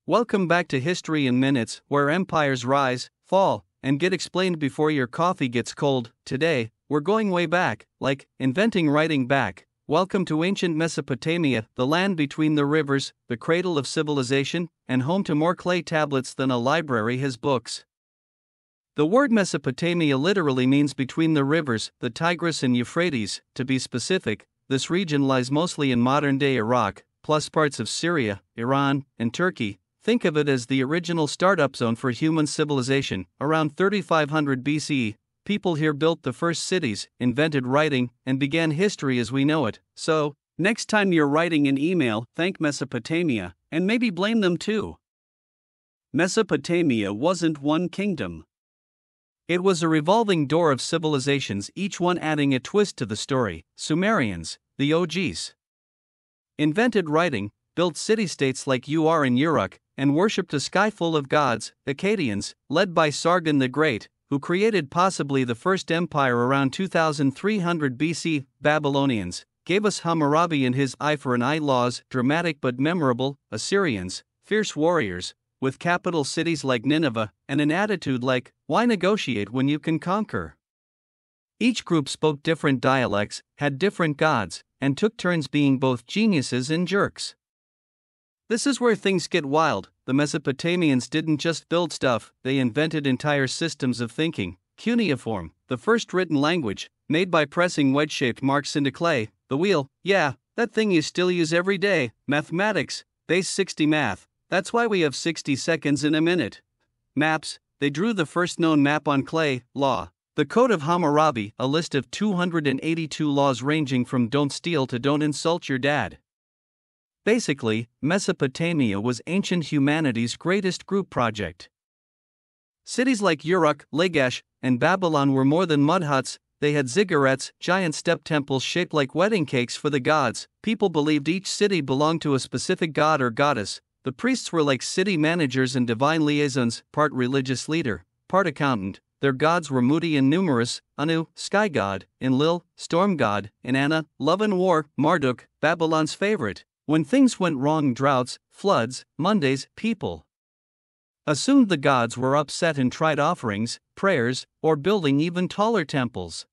Welcome back to History in Minutes, where empires rise, fall, and get explained before your coffee gets cold. Today, we're going way back, like inventing writing back. Welcome to ancient Mesopotamia, the land between the rivers, the cradle of civilization, and home to more clay tablets than a library has books. The word Mesopotamia literally means between the rivers, the Tigris and Euphrates. To be specific, this region lies mostly in modern-day Iraq, plus parts of Syria, Iran, and Turkey. Think of it as the original startup zone for human civilization. Around 3500 BCE, people here built the first cities, invented writing, and began history as we know it. So, next time you're writing an email, thank Mesopotamia, and maybe blame them too. Mesopotamia wasn't one kingdom. It was a revolving door of civilizations, each one adding a twist to the story. Sumerians, the OGs, invented writing, built city-states like Ur and Uruk, and worshipped a sky full of gods. Akkadians, led by Sargon the Great, who created possibly the first empire around 2300 BC. Babylonians, gave us Hammurabi and his eye for an eye laws, dramatic but memorable. Assyrians, fierce warriors, with capital cities like Nineveh, and an attitude like, why negotiate when you can conquer? Each group spoke different dialects, had different gods, and took turns being both geniuses and jerks. This is where things get wild. The Mesopotamians didn't just build stuff, they invented entire systems of thinking. Cuneiform, the first written language, made by pressing wedge-shaped marks into clay. The wheel, yeah, that thing you still use every day. Mathematics, base 60 math, that's why we have 60 seconds in a minute. Maps, they drew the first known map on clay. Law, the Code of Hammurabi, a list of 282 laws ranging from don't steal to don't insult your dad. Basically, Mesopotamia was ancient humanity's greatest group project. Cities like Uruk, Lagash, and Babylon were more than mud huts. They had ziggurats, giant step temples shaped like wedding cakes for the gods. People believed each city belonged to a specific god or goddess. The priests were like city managers and divine liaisons, part religious leader, part accountant. Their gods were moody and numerous: Anu, sky god; Enlil, storm god; Inanna, love and war; Marduk, Babylon's favorite. When things went wrong, droughts, floods, Mondays, people assumed the gods were upset and tried offerings, prayers, or building even taller temples.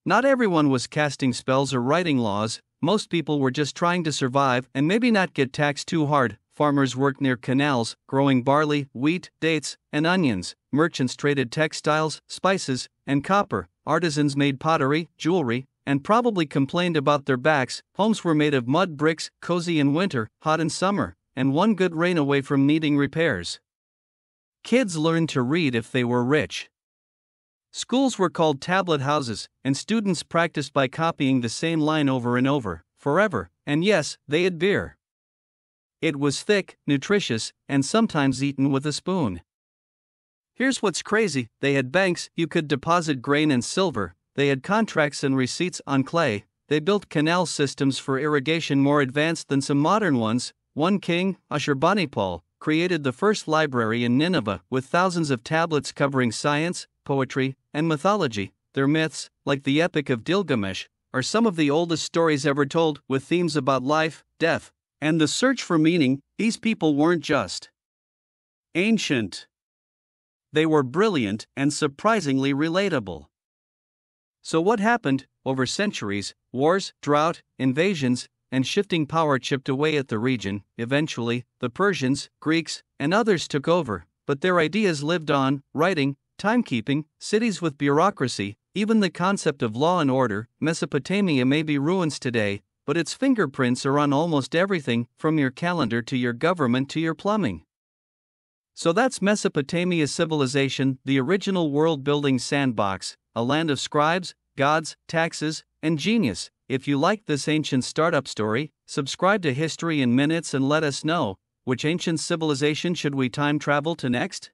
Not everyone was casting spells or writing laws, most people were just trying to survive and maybe not get taxed too hard. Farmers worked near canals, growing barley, wheat, dates, and onions. Merchants traded textiles, spices, and copper. Artisans made pottery, jewelry, and probably complained about their backs. Homes were made of mud bricks, cozy in winter, hot in summer, and one good rain away from needing repairs. Kids learned to read if they were rich. Schools were called tablet houses, and students practiced by copying the same line over and over, forever. And yes, they had beer. It was thick, nutritious, and sometimes eaten with a spoon. Here's what's crazy: they had banks, you could deposit grain and silver. They had contracts and receipts on clay. They built canal systems for irrigation more advanced than some modern ones. One king, Ashurbanipal, created the first library in Nineveh with thousands of tablets covering science, poetry, and mythology. Their myths, like the Epic of Gilgamesh, are some of the oldest stories ever told, with themes about life, death, and the search for meaning. These people weren't just ancient. They were brilliant and surprisingly relatable. So what happened? Over centuries, wars, drought, invasions, and shifting power chipped away at the region. Eventually, the Persians, Greeks, and others took over, but their ideas lived on: writing, timekeeping, cities with bureaucracy, even the concept of law and order. Mesopotamia may be ruins today, but its fingerprints are on almost everything, from your calendar to your government to your plumbing. So that's Mesopotamia's civilization, the original world-building sandbox, a land of scribes, gods, taxes, and genius. If you like this ancient startup story, subscribe to History in Minutes and let us know, which ancient civilization should we time travel to next?